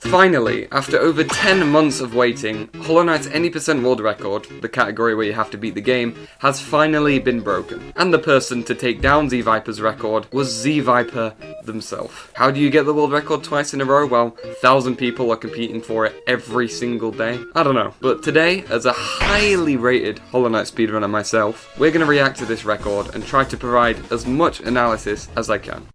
Finally, after over 10 months of waiting, Hollow Knight's any percent world record, the category where you have to beat the game, has finally been broken. And the person to take down Z Viper's record was Z Viper themselves. How do you get the world record twice in a row? Well, 1,000 people are competing for it every single day. I don't know. But today, as a highly rated Hollow Knight speedrunner myself, we're going to react to this record and try to provide as much analysis as I can.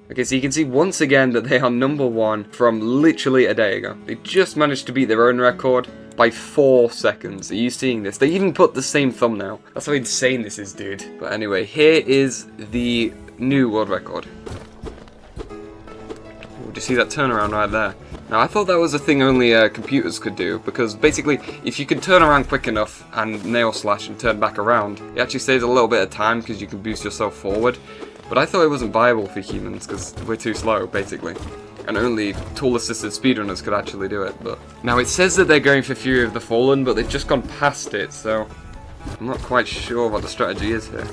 Okay, so you can see once again that they are #1 from literally a day ago. They just managed to beat their own record by 4 seconds. Are you seeing this? They even put the same thumbnail. That's how insane this is, dude. But anyway, here is the new world record. Oh, do you see that turnaround right there? Now, I thought that was a thing only computers could do, because basically, if you can turn around quick enough and nail slash and turn back around, it actually saves a little bit of time because you can boost yourself forward. But I thought it wasn't viable for humans because we're too slow, basically. And only tool-assisted speedrunners could actually do it. But now it says that they're going for Fury of the Fallen, but they've just gone past it, so I'm not quite sure what the strategy is here.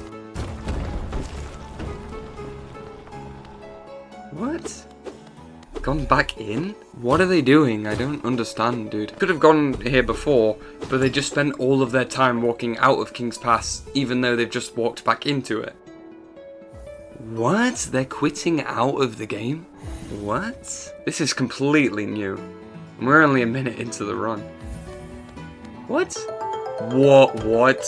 What? Gone back in? What are they doing? I don't understand, dude. Could have gone here before, but they just spent all of their time walking out of King's Pass, even though they've just walked back into it. What? They're quitting out of the game? What? This is completely new. We're only a minute into the run. What? What?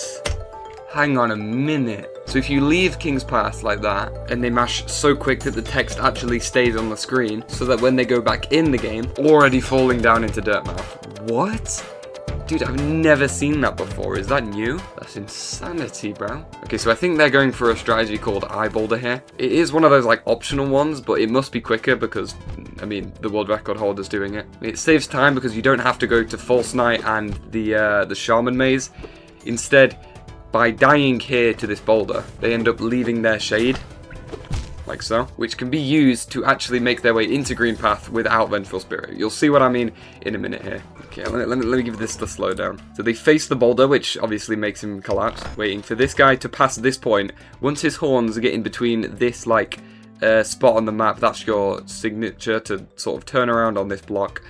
Hang on a minute. So if you leave King's Pass like that, and they mash so quick that the text actually stays on the screen, so that when they go back in the game, already falling down into Dirtmouth. What? Dude, I've never seen that before. Is that new? That's insanity, bro. Okay, so I think they're going for a strategy called Eye Boulder here. It is one of those, like, optional ones, but it must be quicker because, I mean, the world record holder's doing it. It saves time because you don't have to go to False Knight and the Shaman Maze. Instead, by dying here to this boulder, they end up leaving their shade, like so, which can be used to actually make their way into Green Path without Vengeful Spirit. You'll see what I mean in a minute here. Okay, let me give this the slowdown. So they face the boulder, which obviously makes him collapse, waiting for this guy to pass this point. Once his horns get in between this, like, spot on the map, that's your signature to sort of turn around on this block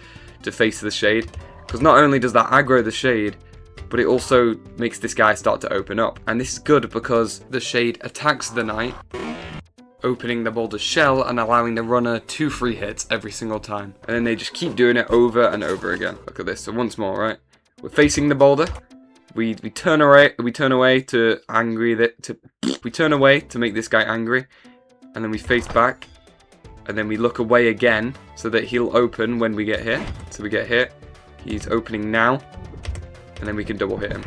to face the shade. Because not only does that aggro the shade, but it also makes this guy start to open up. And this is good because the shade attacks the knight, opening the boulder's shell and allowing the runner 2 free hits every single time. And then they just keep doing it over and over again. Look at this. So once more, right? We're facing the boulder. We turn away to we turn away to make this guy angry, and then we face back, and then we look away again so that he'll open when we get here. So we get hit. He's opening now, and then we can double hit him.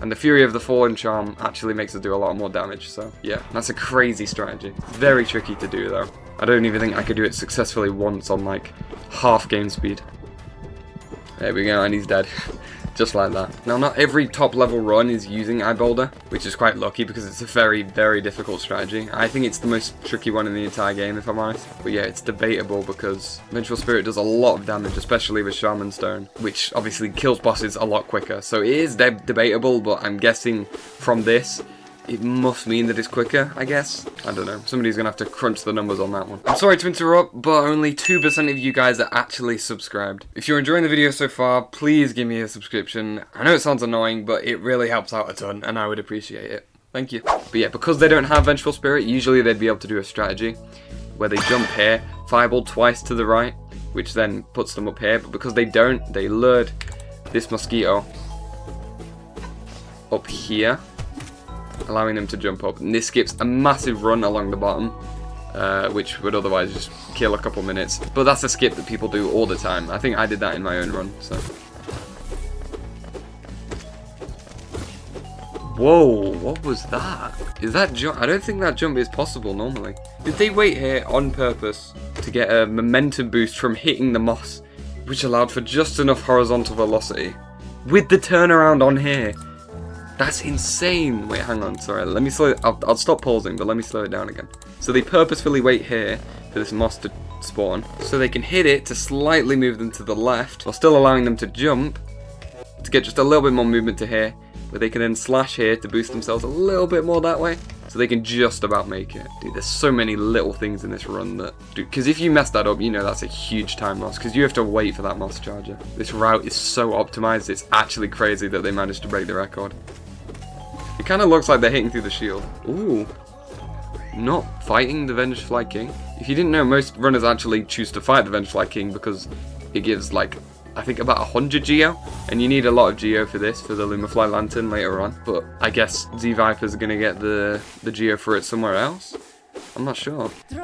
And the Fury of the Fallen charm actually makes us do a lot more damage, so yeah, that's a crazy strategy. Very tricky to do though. I don't even think I could do it successfully once on like half game speed. There we go, and he's dead. Just like that. Now, not every top level run is using Eye Boulder, which is quite lucky because it's a very, very difficult strategy. I think it's the most tricky one in the entire game, if I'm honest. But yeah, it's debatable because Vengeful Spirit does a lot of damage, especially with Shaman Stone, which obviously kills bosses a lot quicker. So it is debatable, but I'm guessing from this, it must mean that it's quicker, I guess. I don't know. Somebody's going to have to crunch the numbers on that one. I'm sorry to interrupt, but only 2% of you guys are actually subscribed. If you're enjoying the video so far, please give me a subscription. I know it sounds annoying, but it really helps out a ton, and I would appreciate it. Thank you. But yeah, because they don't have Vengeful Spirit, usually they'd be able to do a strategy where they jump here, fireball twice to the right, which then puts them up here. But because they don't, they lured this mosquito up here, allowing them to jump up, and this skips a massive run along the bottom, which would otherwise just kill a couple minutes. But that's a skip that people do all the time. I think I did that in my own run. So, whoa, what was that? Is that jump? I don't think that jump is possible normally. Did they wait here on purpose to get a momentum boost from hitting the moss, which allowed for just enough horizontal velocity with the turnaround on here? That's insane. Wait, hang on. Sorry, let me slow it. I'll stop pausing, but let me slow it down again. So they purposefully wait here for this moss to spawn, so they can hit it to slightly move them to the left, while still allowing them to jump, to get just a little bit more movement to here, where they can then slash here to boost themselves a little bit more that way. So they can just about make it. Dude, there's so many little things in this run that... Dude, because if you mess that up, you know that's a huge time loss. Because you have to wait for that moss charger. This route is so optimized, it's actually crazy that they managed to break the record. It kind of looks like they're hitting through the shield. Ooh. Not fighting the Vengefly King. If you didn't know, most runners actually choose to fight the Vengefly King because it gives, like, I think about 100 Geo, and you need a lot of Geo for this, for the Lumafly Lantern later on. But I guess Z Viper's gonna get the Geo for it somewhere else. I'm not sure. You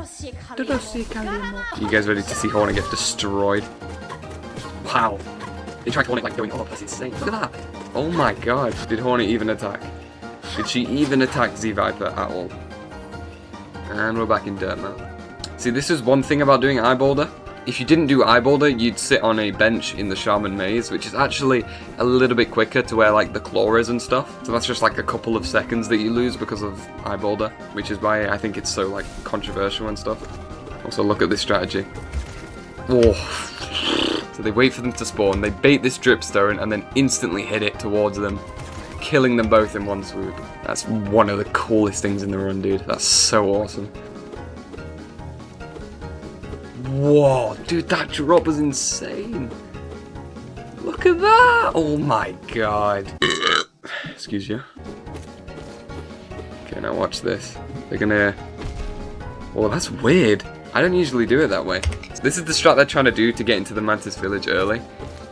guys ready to see Hornet get destroyed? Wow. They tried Hornet like going up, that's insane. Look at that. Oh my god. Did Hornet even attack? Did she even attack Z Viper at all? And we're back in dirt now. See, this is one thing about doing Eye Boulder. If you didn't do Eye Boulder, you'd sit on a bench in the Shaman Maze, which is actually a little bit quicker to where like the claw is and stuff. So that's just like a couple of seconds that you lose because of Eye Boulder, which is why I think it's so like controversial and stuff. Also, look at this strategy. Oh. So they wait for them to spawn, they bait this dripstone, and then instantly hit it towards them, killing them both in one swoop. That's one of the coolest things in the run, dude. That's so awesome. Whoa, dude, that drop was insane. Look at that. Oh my god. Excuse you. Okay, now watch this. They're gonna... Oh, that's weird. I don't usually do it that way. So this is the strat they're trying to do to get into the Mantis village early.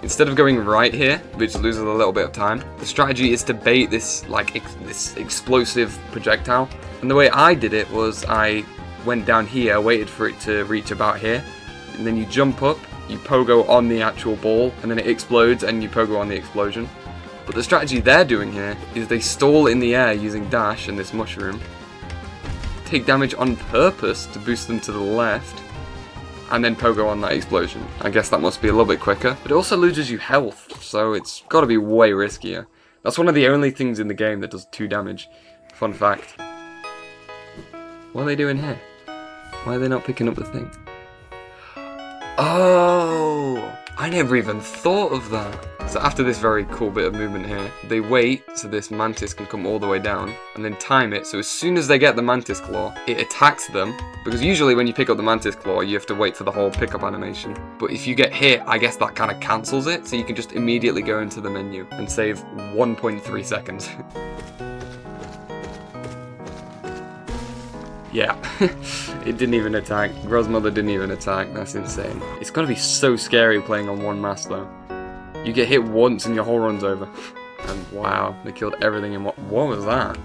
Instead of going right here, which loses a little bit of time, the strategy is to bait this, like, this explosive projectile. And the way I did it was I went down here, waited for it to reach about here, and then you jump up, you pogo on the actual ball, and then it explodes and you pogo on the explosion. But the strategy they're doing here is they stall in the air using dash and this mushroom, take damage on purpose to boost them to the left, and then pogo on that explosion. I guess that must be a little bit quicker, but it also loses you health, so it's got to be way riskier. That's one of the only things in the game that does 2 damage. Fun fact. What are they doing here? Why are they not picking up the thing? Oh, I never even thought of that. So after this very cool bit of movement here, they wait so this Mantis can come all the way down, and then time it so as soon as they get the Mantis Claw, it attacks them, because usually when you pick up the Mantis Claw, you have to wait for the whole pickup animation. But if you get hit, I guess that kind of cancels it, so you can just immediately go into the menu and save 1.3 seconds. Yeah, it didn't even attack. Grozmother didn't even attack. That's insane. It's gotta be so scary playing on one mass though. You get hit once and your whole run's over. And wow, they killed everything in what was that?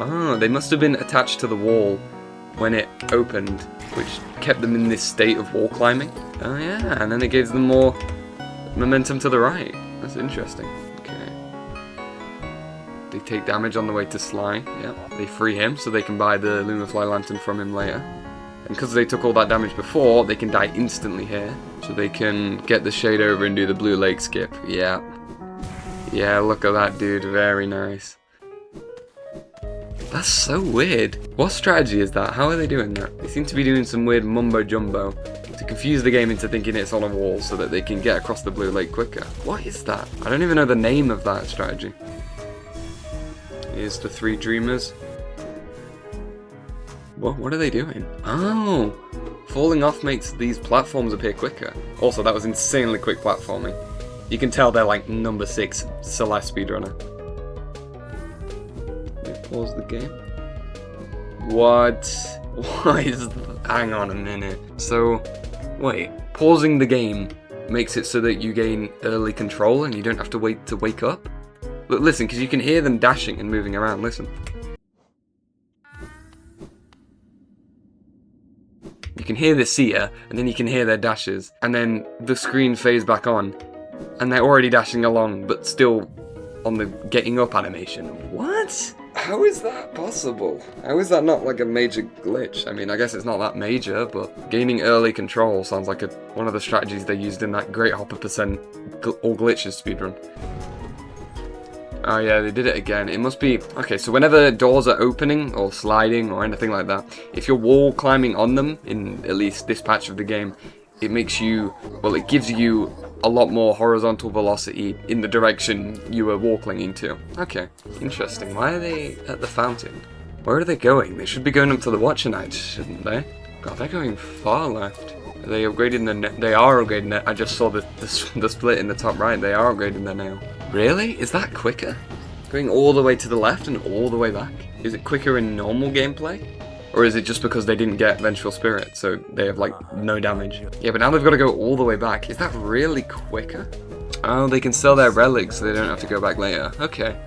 Oh, they must have been attached to the wall when it opened, which kept them in this state of wall climbing. Oh yeah, and then it gives them more momentum to the right. That's interesting. They take damage on the way to Sly, yeah. They free him so they can buy the Lumafly Lantern from him later. And because they took all that damage before, they can die instantly here. So they can get the shade over and do the Blue Lake skip, yeah. Yeah, look at that dude, very nice. That's so weird. What strategy is that? How are they doing that? They seem to be doing some weird mumbo jumbo to confuse the game into thinking it's on a wall so that they can get across the Blue Lake quicker. What is that? I don't even know the name of that strategy. Here's the 3 dreamers. What are they doing? Oh! Falling off makes these platforms appear quicker. Also, that was insanely quick platforming. You can tell they're like number 6 Celeste speedrunner. Pause the game. What? Why is that? Hang on a minute. So, wait. Pausing the game makes it so that you gain early control and you don't have to wait to wake up? Look, listen, because you can hear them dashing and moving around. Listen. You can hear the seer, and then you can hear their dashes, and then the screen fades back on, and they're already dashing along, but still on the getting up animation. What? How is that possible? How is that not like a major glitch? I mean, I guess it's not that major, but gaining early control sounds like one of the strategies they used in that Great Hopper % all glitches speedrun. Oh yeah, they did it again. It must be... Okay, so whenever doors are opening or sliding or anything like that, if you're wall climbing on them, in at least this patch of the game, it makes you, well, it gives you a lot more horizontal velocity in the direction you were walklinging to. Okay, interesting. Why are they at the fountain? Where are they going? They should be going up to the Watcher Knights, shouldn't they? God, they're going far left. Are they upgrading the net? They are upgrading it. I just saw the split in the top right. They are upgrading their nail. Really? Is that quicker? Going all the way to the left and all the way back? Is it quicker in normal gameplay? Or is it just because they didn't get Vengeful Spirit, so they have, like, no damage? Yeah, but now they've got to go all the way back. Is that really quicker? Oh, they can sell their relics so they don't have to go back later. Okay.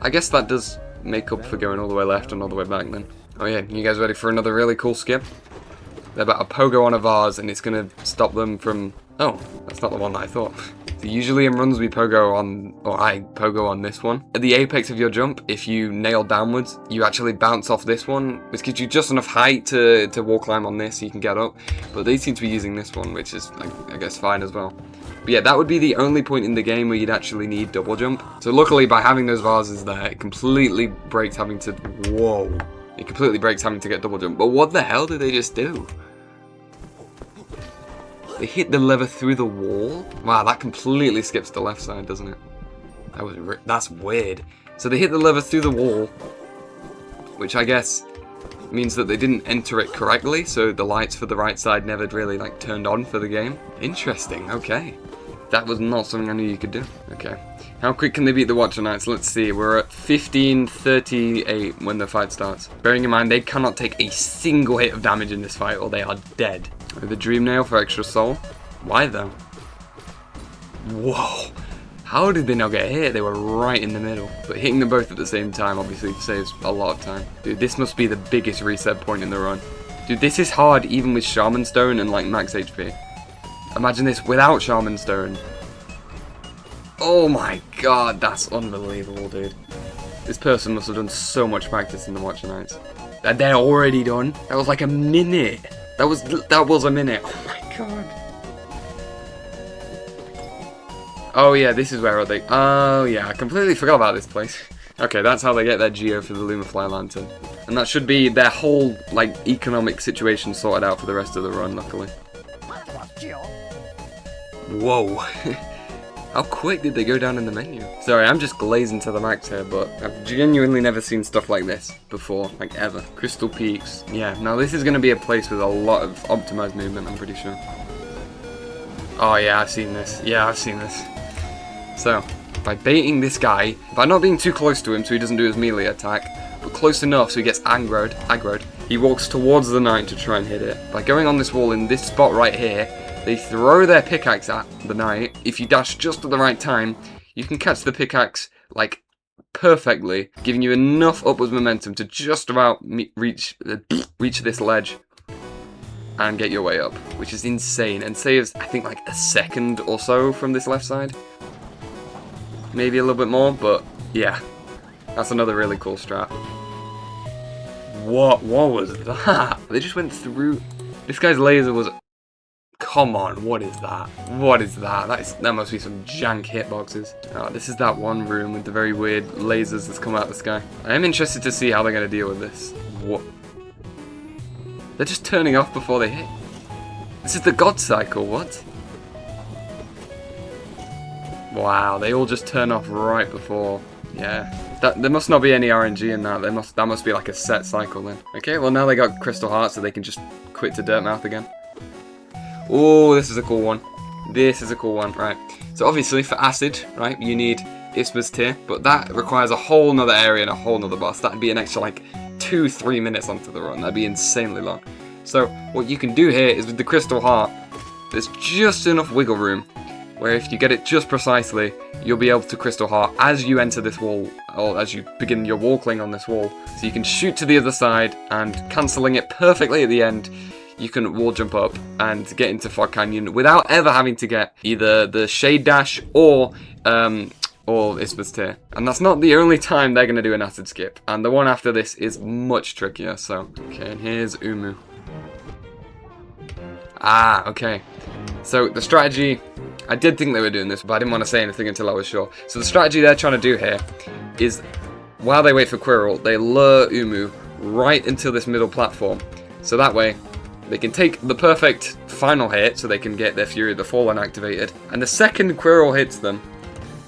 I guess that does make up for going all the way left and all the way back then. Oh yeah, you guys ready for another really cool skip? They're about a pogo on a vase and it's going to stop them from... Oh, that's not the one that I thought. So usually in runs we pogo on, or I pogo on this one. At the apex of your jump, if you nail downwards, you actually bounce off this one, which gives you just enough height to wall climb on this so you can get up. But they seem to be using this one, which is, I guess, fine as well. But yeah, that would be the only point in the game where you'd actually need double jump. So luckily, by having those vases there, it completely breaks having to... Whoa. It completely breaks having to get double jump. But what the hell did they just do? They hit the lever through the wall? Wow, that completely skips the left side, doesn't it? That's weird. So they hit the lever through the wall, which I guess means that they didn't enter it correctly, so the lights for the right side never really, like, turned on for the game. Interesting, okay. That was not something I knew you could do. Okay. How quick can they beat the Watcher Knights? Let's see. We're at 15:38 when the fight starts. Bearing in mind, they cannot take a single hit of damage in this fight or they are dead. With the Dream Nail for extra soul. Why though? Whoa. How did they not get hit? They were right in the middle. But hitting them both at the same time obviously saves a lot of time. Dude, this must be the biggest reset point in the run. Dude, this is hard even with Shaman Stone and like max HP. Imagine this without Shaman Stone. Oh my god, that's unbelievable, dude. This person must have done so much practice in the Watcher Knights. They're already done? That was like a minute. That was a minute. Oh my god. Oh yeah, this is where they... Oh yeah, I completely forgot about this place. Okay, that's how they get their Geo for the Lumafly Lantern. And that should be their whole, like, economic situation sorted out for the rest of the run, luckily. Whoa. How quick did they go down in the menu? Sorry, I'm just glazing to the max here, but I've genuinely never seen stuff like this before, like ever. Crystal Peaks. Yeah, now this is going to be a place with a lot of optimized movement, I'm pretty sure. Oh yeah, I've seen this. Yeah, I've seen this. So, by baiting this guy, by not being too close to him so he doesn't do his melee attack, but close enough so he gets aggroed, he walks towards the knight to try and hit it. By going on this wall in this spot right here, they throw their pickaxe at the knight. If you dash just at the right time, you can catch the pickaxe, like, perfectly, giving you enough upwards momentum to just about reach this ledge and get your way up, which is insane, and saves, I think, like, a second or so from this left side. Maybe a little bit more, but, yeah. That's another really cool strat. What was that? They just went through... This guy's laser was... Come on, what is that? What is that? That must be some jank hitboxes. Oh, this is that one room with the very weird lasers that's come out of the sky. I am interested to see how they're going to deal with this. What? They're just turning off before they hit. This is the God Cycle, what? Wow, they all just turn off right before. Yeah. There must not be any RNG in that. That must be like a set cycle then. Okay, well now they got Crystal Heart so they can just quit to Dirtmouth again. Oh, this is a cool one. This is a cool one, right. So obviously for Acid, right, you need Isma's Tear, but that requires a whole nother area and a whole nother boss. That'd be an extra like 2-3 minutes onto the run. That'd be insanely long. So what you can do here is with the Crystal Heart, there's just enough wiggle room where if you get it just precisely, you'll be able to Crystal Heart as you enter this wall, or as you begin your wall cling on this wall. So you can shoot to the other side and cancelling it perfectly at the end, you can wall jump up and get into Fog Canyon without ever having to get either the Shade Dash or Isma's Tear. And that's not the only time they're going to do an acid skip. And the one after this is much trickier, so... Okay, and here's Umu. Ah, okay. So the strategy... I did think they were doing this, but I didn't want to say anything until I was sure. So the strategy they're trying to do here is, while they wait for Quirrell, they lure Umu right into this middle platform. So that way, they can take the perfect final hit, so they can get their Fury of the Fallen activated, and the second Quirrell hits them,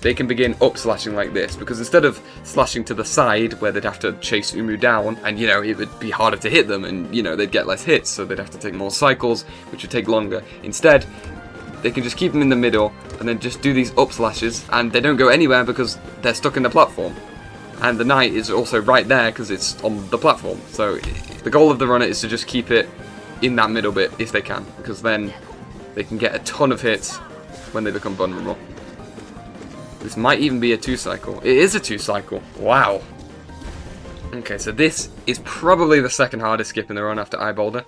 they can begin up slashing like this, because instead of slashing to the side, where they'd have to chase Umu down, and, you know, it would be harder to hit them, and, you know, they'd get less hits, so they'd have to take more cycles, which would take longer. Instead, they can just keep them in the middle, and then just do these up slashes, and they don't go anywhere because they're stuck in the platform. And the knight is also right there, because it's on the platform. So, the goal of the runner is to just keep it in that middle bit, if they can, because then they can get a ton of hits when they become vulnerable. This might even be a 2-cycle. It is a 2-cycle. Wow. Okay, so this is probably the second hardest skip in the run after Eye Boulder.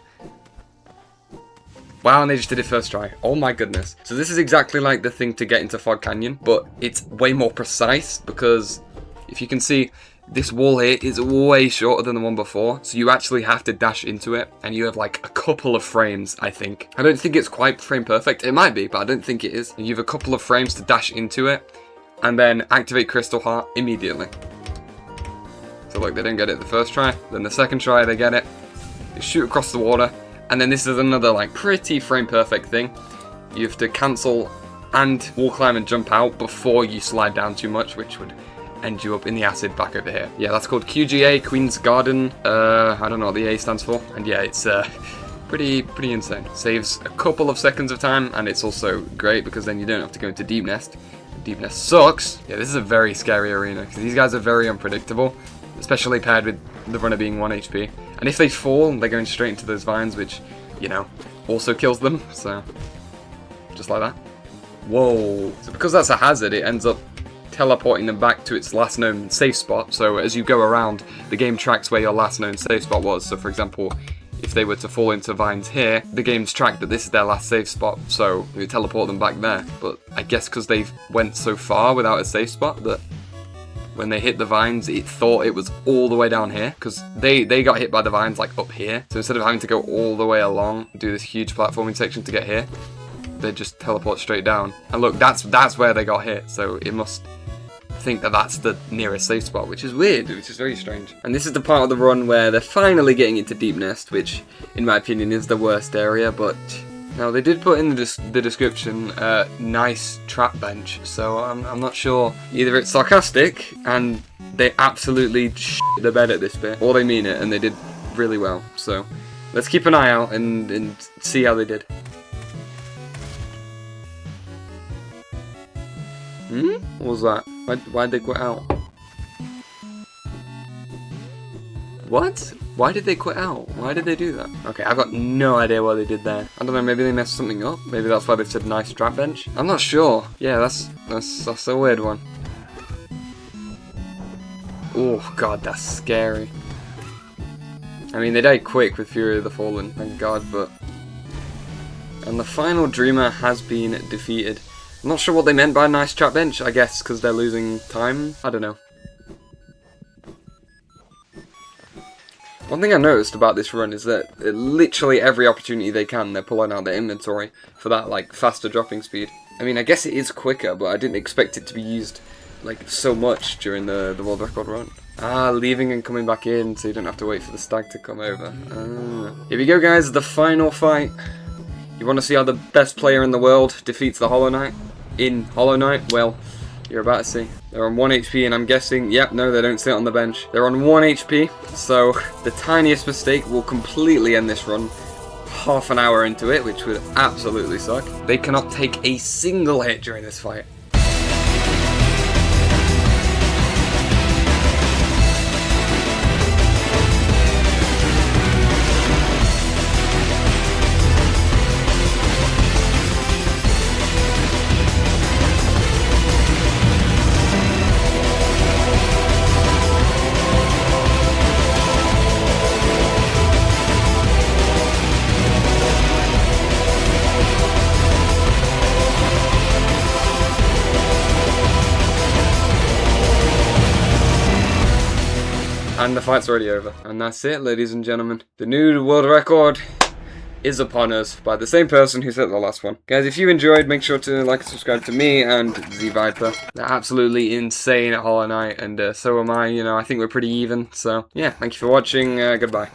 Wow, and they just did it first try. Oh my goodness. So this is exactly like the thing to get into Fog Canyon, but it's way more precise, because if you can see, this wall here is way shorter than the one before, so you actually have to dash into it, and you have like a couple of frames, I think. I don't think it's quite frame perfect. It might be, but I don't think it is. You have a couple of frames to dash into it, and then activate Crystal Heart immediately. So look, they didn't get it the first try, then the second try they get it, they shoot across the water, and then this is another like pretty frame perfect thing. You have to cancel and wall climb and jump out before you slide down too much, which would end you up in the acid back over here. Yeah, that's called QGA, Queen's Garden. I don't know what the A stands for, and yeah, it's pretty insane. Saves a couple of seconds of time, and it's also great because then you don't have to go into Deep Nest. Deep Nest sucks. Yeah, this is a very scary arena, because these guys are very unpredictable, especially paired with the runner being 1 HP. And if they fall, they're going straight into those vines, which, you know, also kills them, so just like that. Whoa. So because that's a hazard, it ends up teleporting them back to its last known safe spot. So as you go around, the game tracks where your last known safe spot was. So for example, if they were to fall into vines here, the game's tracked that this is their last safe spot, so we teleport them back there. But I guess because they went so far without a safe spot that when they hit the vines, it thought it was all the way down here, because they got hit by the vines like up here. So instead of having to go all the way along, do this huge platforming section to get here, they just teleport straight down. And look, that's where they got hit, so it must think that that's the nearest safe spot, which is weird, which is very strange. And this is the part of the run where they're finally getting into Deep Nest, which in my opinion is the worst area, but now they did put in the description, nice trap bench, so I'm not sure. Either it's sarcastic and they absolutely shit the bed at this bit, or they mean it and they did really well. So let's keep an eye out and see how they did. What was that? Why'd they quit out? What? Why did they quit out? Why did they do that? Okay, I've got no idea what they did there. I don't know, maybe they messed something up? Maybe that's why they said nice trap bench? I'm not sure. Yeah, that's a weird one. Oh god, that's scary. I mean, they died quick with Fury of the Fallen, thank god, but... And the final Dreamer has been defeated. I'm not sure what they meant by nice trap bench, I guess because they're losing time. I don't know. One thing I noticed about this run is that literally every opportunity they can, they're pulling out their inventory for that like faster dropping speed. I mean, I guess it is quicker, but I didn't expect it to be used like so much during the world record run. Ah, leaving and coming back in, so you don't have to wait for the stag to come over. Here we go, guys, the final fight. You want to see how the best player in the world defeats the Hollow Knight in Hollow Knight? Well, you're about to see. They're on 1 HP, and I'm guessing, yep, no, they don't sit on the bench. They're on 1 HP, so the tiniest mistake will completely end this run. Half an hour into it, which would absolutely suck. They cannot take a single hit during this fight. And the fight's already over. And that's it, ladies and gentlemen. The new world record is upon us by the same person who set the last one. Guys, if you enjoyed, make sure to like and subscribe to me and Z Viper. They're absolutely insane at Hollow Knight, and so am I. You know, I think we're pretty even. So, yeah, thank you for watching. Goodbye.